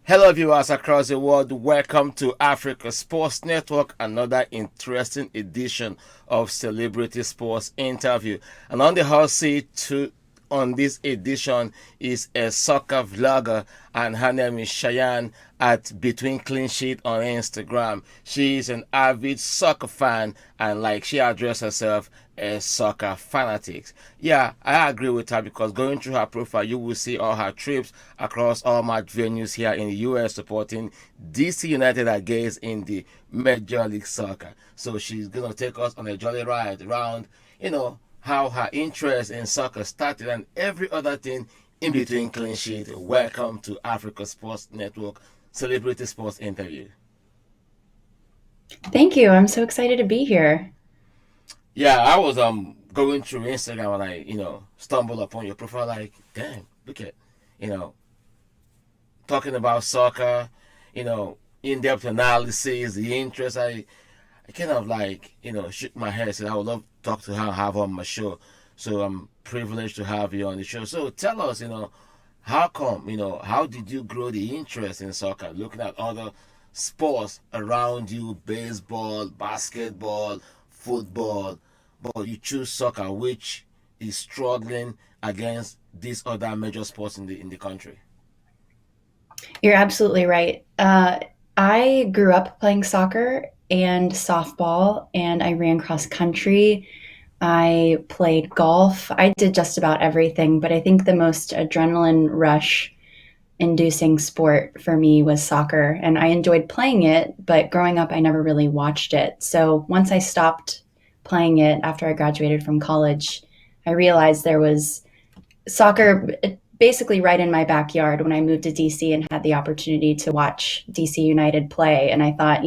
Hello, viewers across the world. Welcome to Africa Sports Network, another interesting edition of Celebrity Sports Interview. And on the hot seat on this edition is a soccer vlogger, and her name is Cheynne at Between Clean Sheet on Instagram. She is an avid soccer fan, and like she addressed herself as soccer fanatics. Yeah, I agree with her because going through her profile, you will see all her trips across all match venues here in the US supporting DC United against in the Major League Soccer. So she's gonna take us on a jolly ride around, how her interest in soccer started and every other thing in between clean sheet. Welcome to Africa Sports Network Celebrity Sports Interview. Thank you. I'm so excited to be here. Yeah, I was going through Instagram and I, stumbled upon your profile like, damn, look at, you know, talking about soccer, in-depth analysis, the interest. I kind of like, shook my head and said I would love to talk to her and have her on my show. So I'm privileged to have you on the show. So tell us, how come, how did you grow the interest in soccer? Looking at other sports around you, baseball, basketball, football, but you choose soccer, which is struggling against these other major sports in the country. You're absolutely right. I grew up playing soccer and softball, and I ran cross country. I played golf. I did just about everything, but I think the most adrenaline rush inducing sport for me was soccer. And I enjoyed playing it, but growing up, I never really watched it. So once I stopped playing it after I graduated from college, I realized there was soccer basically right in my backyard when I moved to DC and had the opportunity to watch DC United play. And I thought,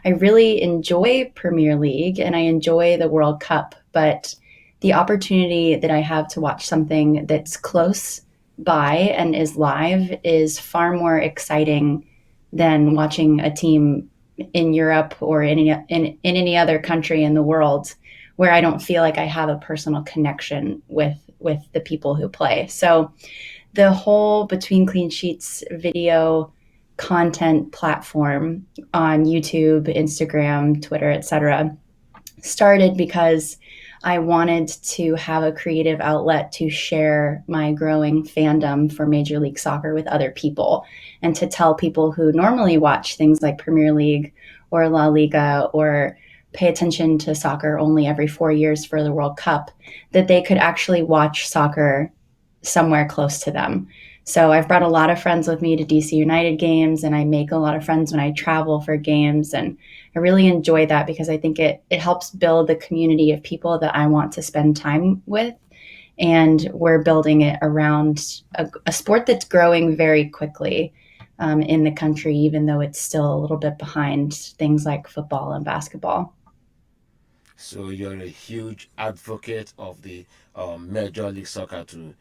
I really enjoy Premier League and I enjoy the World Cup, but the opportunity that I have to watch something that's close by and is live is far more exciting than watching a team in Europe or in any other country in the world where I don't feel like I have a personal connection with the people who play. So the whole Between Clean Sheets video content platform on YouTube, Instagram, Twitter, etc. started because I wanted to have a creative outlet to share my growing fandom for Major League Soccer with other people and to tell people who normally watch things like Premier League or La Liga or pay attention to soccer only every 4 years for the World Cup that they could actually watch soccer somewhere close to them. So I've brought a lot of friends with me to DC United games, and I make a lot of friends when I travel for games. And I really enjoy that because I think it helps build the community of people that I want to spend time with. And we're building it around a sport that's growing very quickly in the country, even though it's still a little bit behind things like football and basketball. So you're a huge advocate of the Major League Soccer to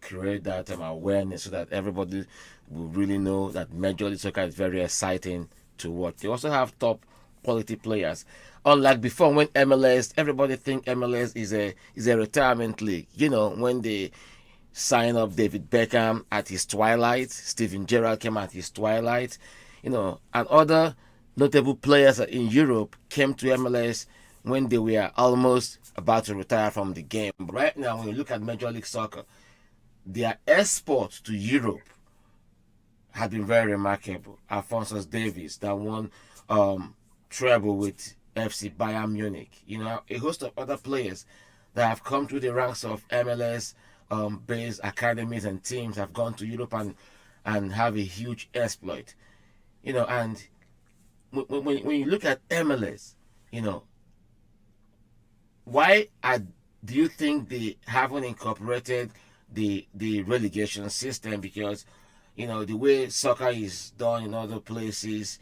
create that awareness so that everybody will really know that Major League Soccer is very exciting to watch. They also have top quality players. Unlike before, when MLS, everybody think MLS is a retirement league. When they sign up David Beckham at his twilight, Steven Gerrard came at his twilight, and other notable players in Europe came to MLS when they were almost about to retire from the game. But right now, when you look at Major League Soccer, their export to Europe had been very remarkable. Alphonsus Davies, that won treble with FC Bayern Munich. A host of other players that have come through the ranks of MLS based academies and teams have gone to Europe and have a huge exploit. And when you look at MLS, you know, why do you think they haven't incorporated the relegation system? Because the way soccer is done in other places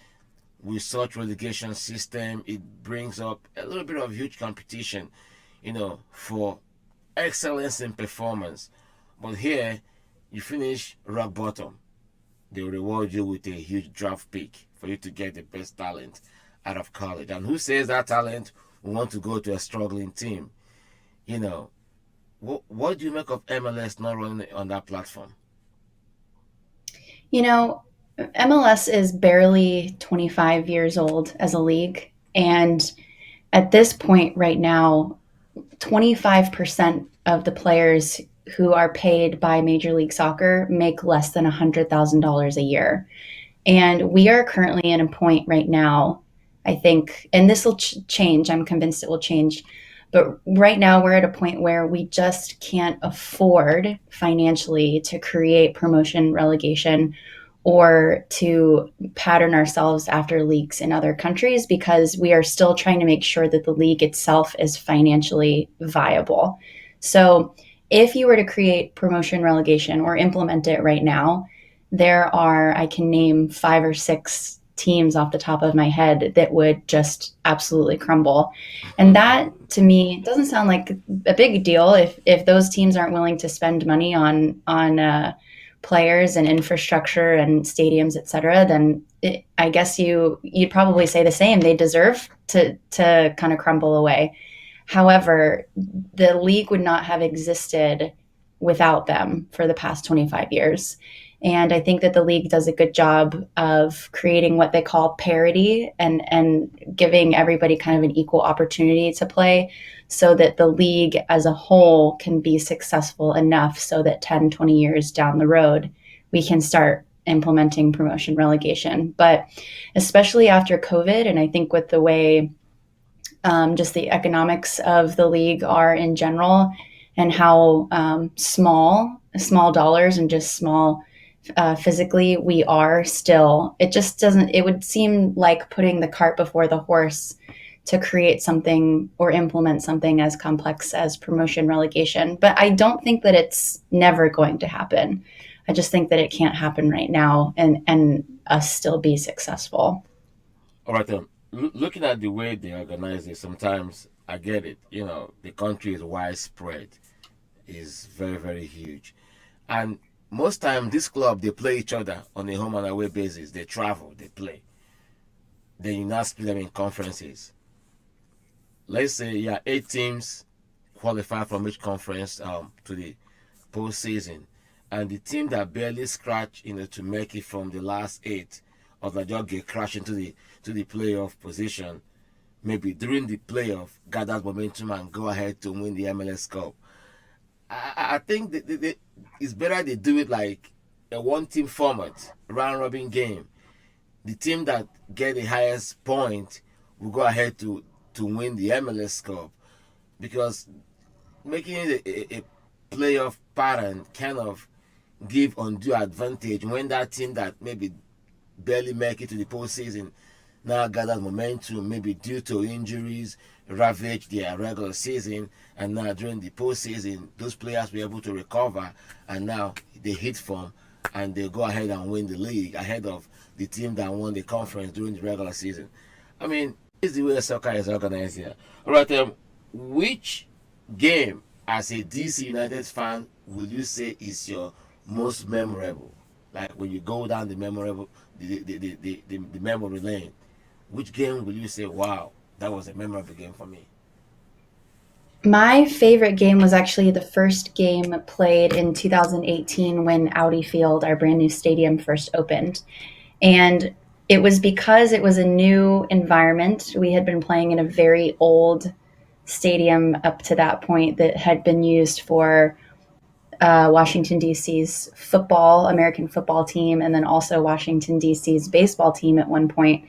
with such relegation system, it brings up a little bit of huge competition, for excellence in performance. But here, you finish rock bottom, they reward you with a huge draft pick for you to get the best talent out of college. And who says that talent will want to go to a struggling team? You know, what do you make of MLS not running on that platform? You know, MLS is barely 25 years old as a league. And at this point, right now, 25% of the players who are paid by Major League Soccer make less than $100,000 a year. And we are currently in a point right now, I think, and this will change. I'm convinced it will change. But right now, we're at a point where we just can't afford financially to create promotion relegation or to pattern ourselves after leagues in other countries because we are still trying to make sure that the league itself is financially viable. So, if you were to create promotion relegation or implement it right now, there are, I can name five or six teams off the top of my head that would just absolutely crumble. And that to me doesn't sound like a big deal if those teams aren't willing to spend money on players and infrastructure and stadiums, et cetera, then I guess you'd probably say the same. They deserve to kind of crumble away. However, the league would not have existed without them for the past 25 years. And I think that the league does a good job of creating what they call parity and giving everybody kind of an equal opportunity to play so that the league as a whole can be successful enough so that 10, 20 years down the road, we can start implementing promotion relegation. But especially after COVID, and I think with the way just the economics of the league are in general and how small dollars and just small physically we are still, it just doesn't, it would seem like putting the cart before the horse to create something or implement something as complex as promotion relegation. But I don't think that it's never going to happen. I just think that it can't happen right now and us still be successful. All right, looking at the way they organize it, sometimes I get it. You know, the country is widespread, is very, very huge. And most time, this club, they play each other on a home and away basis. They travel, they play. Then you now split them in conferences. Let's say, yeah, 8 teams qualify from each conference to the postseason. And the team that barely scratch, to make it from the last eight, or that just get crashed into the playoff position, maybe during the playoff, gather momentum and go ahead to win the MLS Cup. I think it's better they do it like a one-team format, round-robin game. The team that get the highest point will go ahead to win the MLS Cup, because making it a playoff pattern kind of give undue advantage when that team that maybe barely make it to the postseason now gathers momentum, maybe due to injuries, ravage their regular season, and now during the postseason, those players were able to recover, and now they hit form, and they go ahead and win the league ahead of the team that won the conference during the regular season. I mean, this is the way soccer is organized here. All right, which game, as a DC United fan, would you say is your most memorable? Like when you go down the memory lane, which game will you say, wow, that was a memorable game for me? My favorite game was actually the first game played in 2018 when Audi Field, our brand new stadium, first opened. And it was because it was a new environment. We had been playing in a very old stadium up to that point that had been used for Washington, D.C.'s American football team, and then also Washington, D.C.'s baseball team at one point.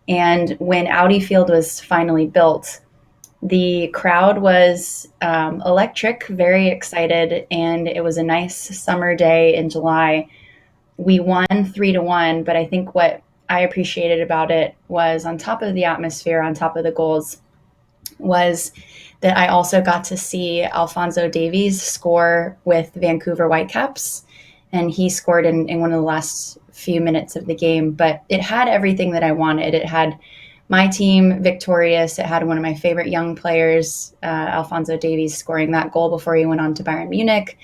And when Audi Field was finally built, the crowd was electric, very excited, and it was a nice summer day in July. We won 3-1, but I think what I appreciated about it was on top of the atmosphere, on top of the goals, was that I also got to see Alphonso Davies score with Vancouver Whitecaps, and he scored in one of the last few minutes of the game. But it had everything that I wanted. It had my team victorious. It had one of my favorite young players, Alphonso Davies, scoring that goal before he went on to Bayern Munich.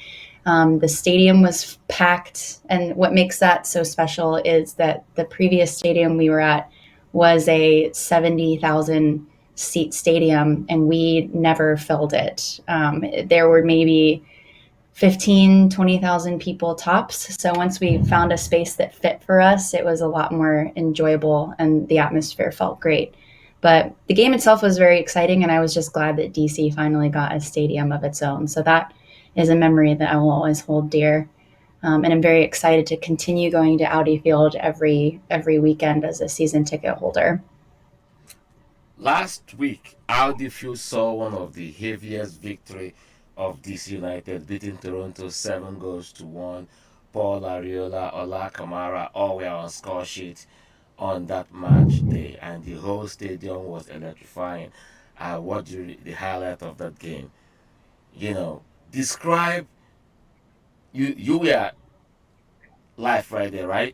The stadium was packed, and what makes that so special is that the previous stadium we were at was a 70,000 seat stadium, and we never filled it. There were maybe 15, 20,000 people tops. So once we found a space that fit for us, it was a lot more enjoyable and the atmosphere felt great. But the game itself was very exciting, and I was just glad that DC finally got a stadium of its own. So that is a memory that I will always hold dear. And I'm very excited to continue going to Audi Field every weekend as a season ticket holder. Last week, Audi Field saw one of the heaviest victory of DC United, beating Toronto 7 goals to 1. Paul Ariola, Ola Kamara, all were on score sheet on that match day, and the whole stadium was electrifying. I watched the highlight of that game. You know, describe you were live right there, right?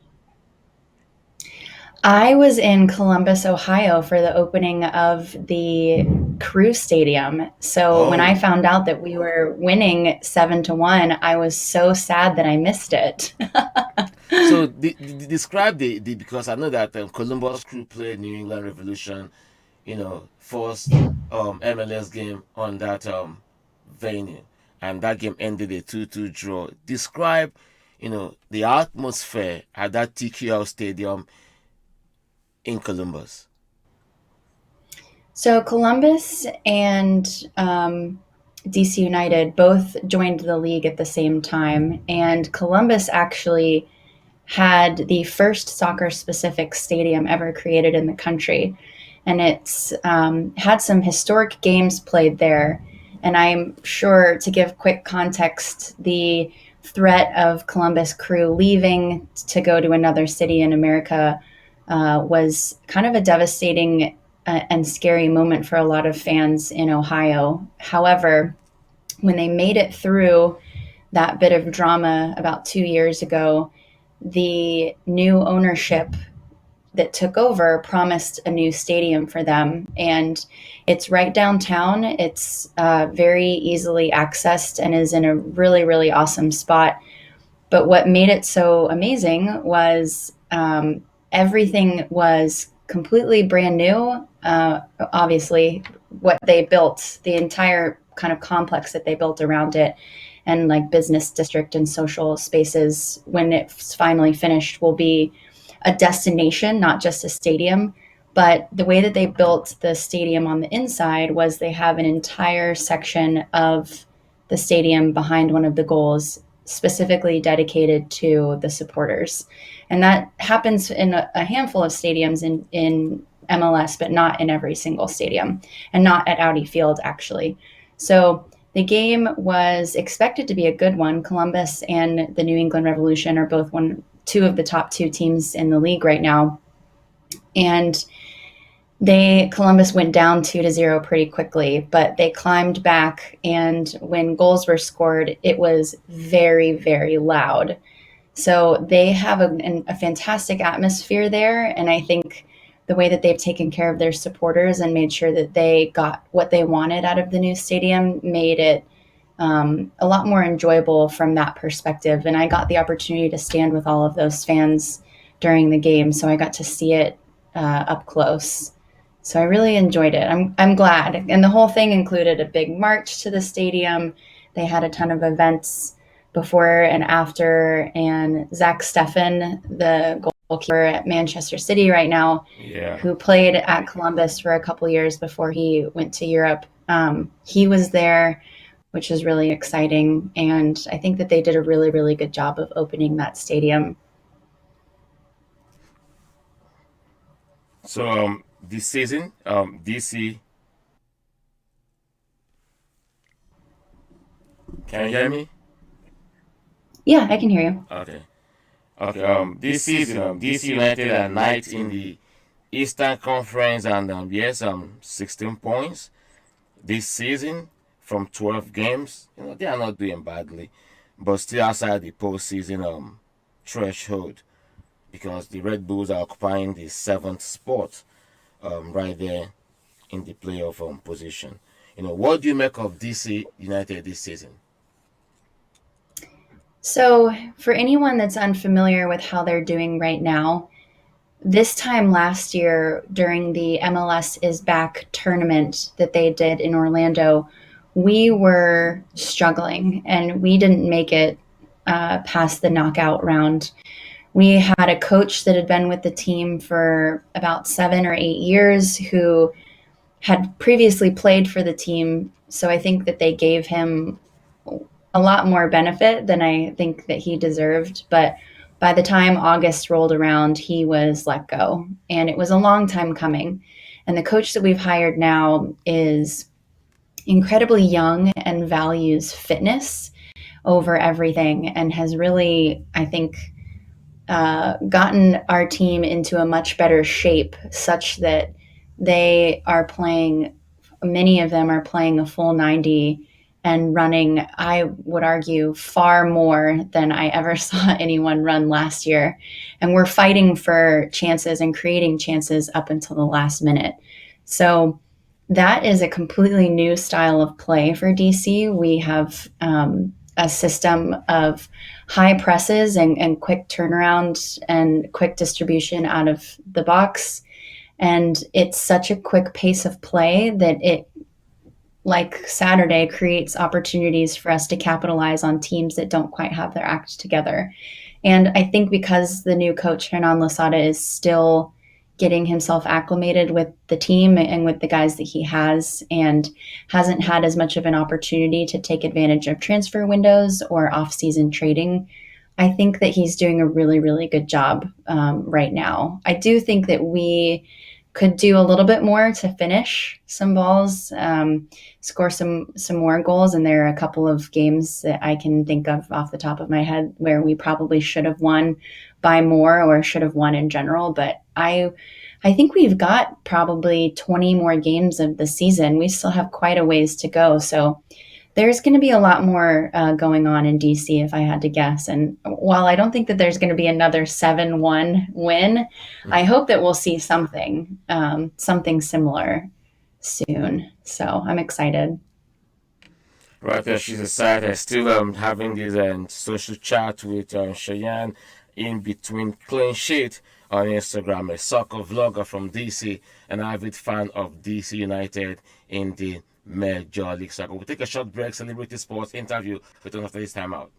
I was in Columbus, Ohio for the opening of the Crew Stadium. So when I Oh, found out that we were winning 7-1, I was so sad that I missed it. so describe the because I know that Columbus Crew played New England Revolution, first MLS game on that venue, and that game ended a 2-2 draw. Describe, the atmosphere at that TQL Stadium in Columbus. So Columbus and DC United both joined the league at the same time, and Columbus actually had the first soccer specific stadium ever created in the country. And it's had some historic games played there. And I'm sure, to give quick context, the threat of Columbus Crew leaving to go to another city in America was kind of a devastating and scary moment for a lot of fans in Ohio. However, when they made it through that bit of drama about 2 years ago, the new ownership that took over promised a new stadium for them. And it's right downtown. It's very easily accessed and is in a really, really awesome spot. But what made it so amazing was everything was completely brand new. Obviously, what they built, the entire kind of complex that they built around it, and like business district and social spaces, when it's finally finished, will be a destination, not just a stadium. But the way that they built the stadium on the inside was they have an entire section of the stadium behind one of the goals specifically dedicated to the supporters. And that happens in a handful of stadiums in MLS, but not in every single stadium, and not at Audi Field, actually. So the game was expected to be a good one. Columbus and the New England Revolution are both two of the top two teams in the league right now. And Columbus went down 2-0 pretty quickly, but they climbed back, and when goals were scored, it was very, very loud. So they have a fantastic atmosphere there, and I think the way that they've taken care of their supporters and made sure that they got what they wanted out of the new stadium made it a lot more enjoyable from that perspective. And I got the opportunity to stand with all of those fans during the game, so I got to see it up close. So I really enjoyed it. I'm glad, and the whole thing included a big march to the stadium. They had a ton of events before and after, and Zach Steffen, the goalkeeper at Manchester City right now, Yeah. who played at Columbus for a couple years before he went to Europe, he was there, which was really exciting. And I think that they did a really, really good job of opening that stadium. So this season, DC, can you hear me? Yeah, I can hear you. Okay. Okay. This season, DC United are ninth in the Eastern Conference, and yes, 16 points this season from 12 games. They are not doing badly, but still outside the postseason threshold, because the Red Bulls are occupying the seventh spot, right there in the playoff position. What do you make of DC United this season? So, for anyone that's unfamiliar with how they're doing right now, this time last year during the MLS is Back tournament that they did in Orlando, we were struggling and we didn't make it past the knockout round. We had a coach that had been with the team for about 7 or 8 years who had previously played for the team. So I think that they gave him a lot more benefit than I think that he deserved. But by the time August rolled around, he was let go. And it was a long time coming. And the coach that we've hired now is incredibly young and values fitness over everything and has really, I think, gotten our team into a much better shape such that they are playing, many of them are playing a full 90 and running, I would argue, far more than I ever saw anyone run last year. And we're fighting for chances and creating chances up until the last minute. So that is a completely new style of play for DC. We have a system of high presses and quick turnaround and quick distribution out of the box. And it's such a quick pace of play that it, like Saturday, creates opportunities for us to capitalize on teams that don't quite have their act together. And I think because the new coach, Hernan Losada, is still getting himself acclimated with the team and with the guys that he has and hasn't had as much of an opportunity to take advantage of transfer windows or off-season trading, I think that he's doing a really, really good job right now. I do think that we could do a little bit more to finish some balls, score some more goals. And there are a couple of games that I can think of off the top of my head where we probably should have won by more or should have won in general. But I think we've got probably 20 more games of the season. We still have quite a ways to go. So there's going to be a lot more going on in DC if I had to guess. And while I don't think that there's going to be another 7-1 win, I hope that we'll see something similar soon. So I'm excited. Right there, she's excited. Still having this social chat with Cheyenne in between clean sheet on Instagram, a soccer vlogger from DC, an avid fan of DC United in the Major League Soccer. We'll take a short break, celebrity sports interview, return after this time out.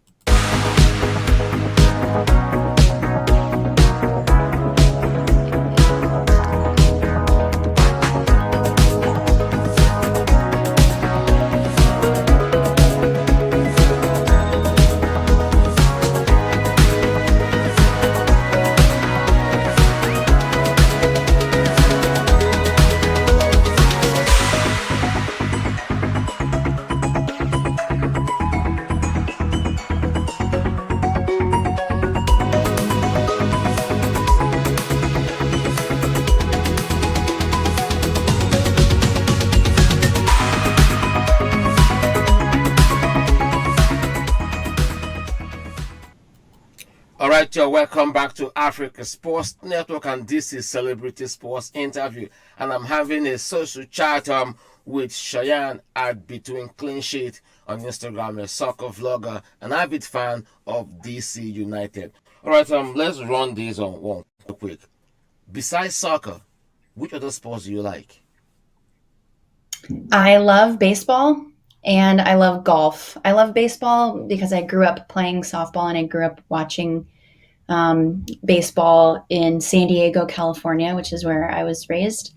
All right, y'all, welcome back to Africa Sports Network, and this is Celebrity Sports Interview. And I'm having a social chat with Cheyenne at Between Clean Sheet on Instagram, a soccer vlogger, an avid fan of DC United. All right, let's run this on one quick. Besides soccer, which other sports do you like? I love baseball and I love golf. I love baseball because I grew up playing softball and I grew up watching baseball in San Diego, California, which is where I was raised.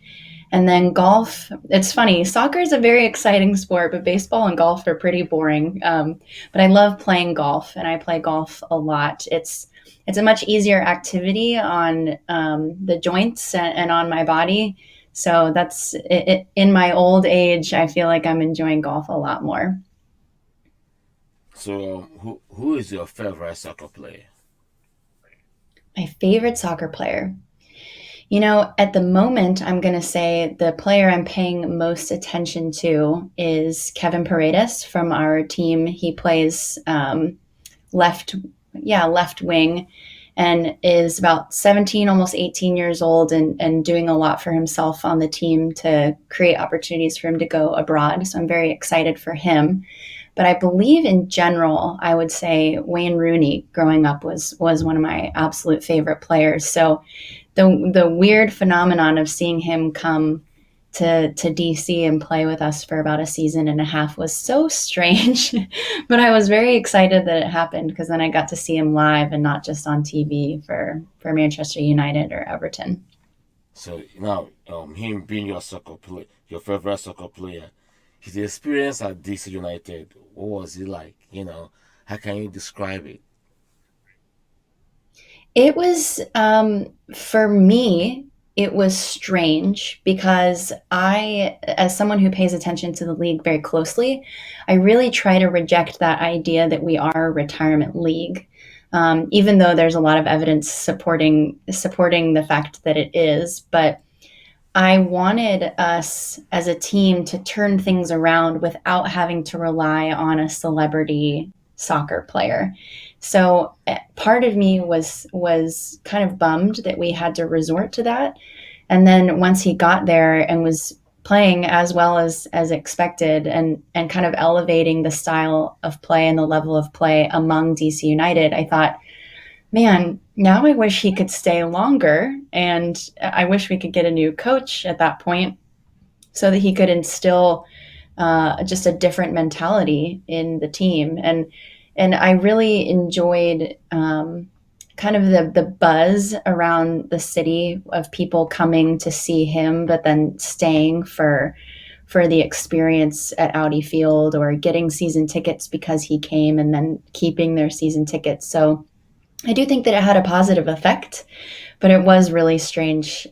And then golf, it's funny, soccer is a very exciting sport, but baseball and golf are pretty boring. But I love playing golf and I play golf a lot. It's a much easier activity on the joints and on my body. So that's it. In my old age, I feel like I'm enjoying golf a lot more. So, who is your favorite soccer player? My favorite soccer player. You know, at the moment, I'm going to say the player I'm paying most attention to is Kevin Paredes from our team. He plays left, left wing, and is about 17, almost 18 years old, and doing a lot for himself on the team to create opportunities for him to go abroad. So I'm very excited for him. But I believe in general, I would say Wayne Rooney growing up was one of my absolute favorite players. So the weird phenomenon of seeing him come to DC and play with us for about a season and a half was so strange. But I was very excited that it happened because then I got to see him live and not just on TV for Manchester United or Everton. So now, him being your soccer play, your favorite soccer player, his experience at DC United, what was it like? How can you describe it? It was, for me, it was strange because I, as someone who pays attention to the league very closely, I really try to reject that idea that we are a retirement league. Even though there's a lot of evidence supporting the fact that it is, but I wanted us as a team to turn things around without having to rely on a celebrity soccer player. So part of me was kind of bummed that we had to resort to that. And then once he got there and was playing as well as expected and kind of elevating the style of play and the level of play among DC United, I thought, man, now I wish he could stay longer. And I wish we could get a new coach at that point so that he could instill just a different mentality in the team. And I really enjoyed kind of the buzz around the city of people coming to see him, but then staying for the experience at Audi Field or getting season tickets because he came and then keeping their season tickets. So I do think that it had a positive effect, but it was really strange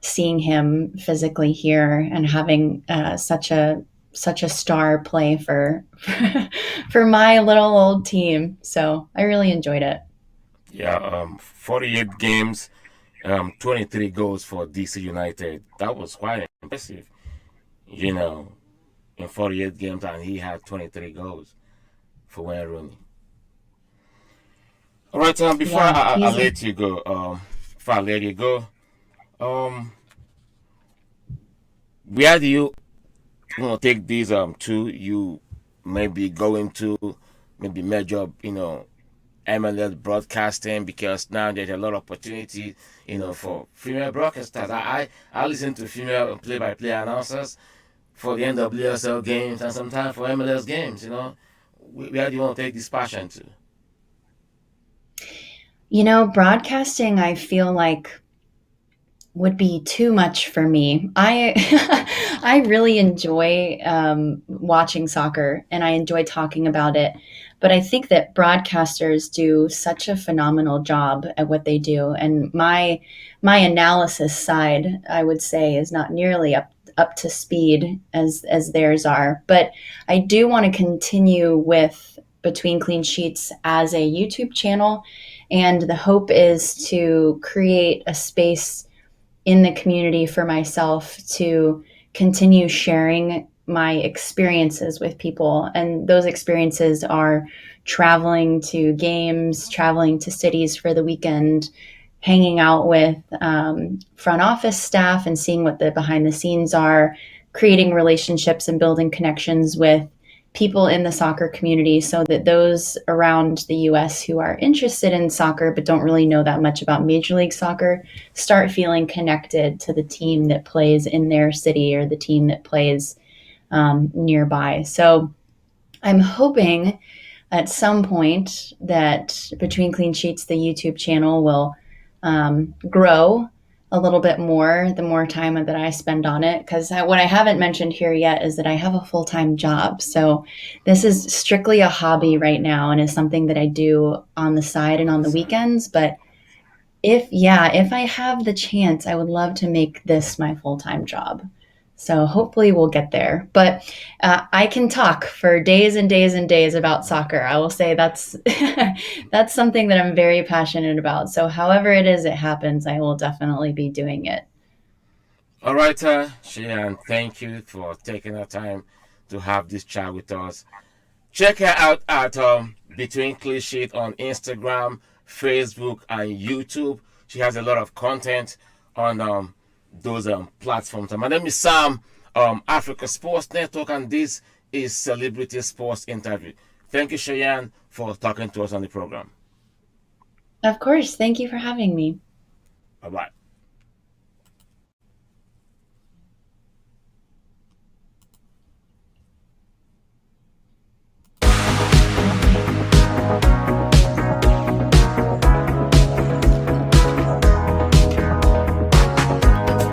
seeing him physically here and having such a star play for my little old team. So I really enjoyed it. Yeah, 48 games, 23 goals for DC United. That was quite impressive, you know, in 48 games, and he had 23 goals for Wayne Rooney. All right, before Yeah, I he's let you go, before I let you go, um, where do you take these two? You maybe going to maybe major, MLS broadcasting, because now there's a lot of opportunity, for female broadcasters. I listen to female play-by-play announcers for the NWSL games and sometimes for MLS games. Where do you want to take this passion to? broadcasting, I feel like would be too much for me. I I really enjoy watching soccer and I enjoy talking about it, but I think that broadcasters do such a phenomenal job at what they do, and my analysis side, I would say, is not nearly up to speed as theirs are. But I do want to continue with Between Clean Sheets as a YouTube channel, and the hope is to create a space in the community for myself to continue sharing my experiences with people. And those experiences are traveling to games, traveling to cities for the weekend, hanging out with front office staff and seeing what the behind the scenes are, creating relationships and building connections with people in the soccer community so that those around the US who are interested in soccer but don't really know that much about Major League Soccer start feeling connected to the team that plays in their city or the team that plays nearby. So I'm hoping at some point that Between Clean Sheets, the YouTube channel, will grow a little bit more the more time that I spend on it. Because what I haven't mentioned here yet is that I have a full time job. So this is strictly a hobby right now and is something that I do on the side and On on the the side. weekends. But if I have the chance, I would love to make this my full time job. So hopefully we'll get there. But I can talk for days and days and days about soccer. I will say that's that's something that I'm very passionate about. So however it is it happens, I will definitely be doing it. All right, Cheyanne, thank you for taking the time to have this chat with us. Check her out at Between Cliche on Instagram, Facebook, and YouTube. She has a lot of content on those platforms. My name is Sam, Africa Sports Network, and this is Celebrity Sports Interview. Thank you, Cheyanne, for talking to us on the program. Of course. Thank you for having me. Bye bye.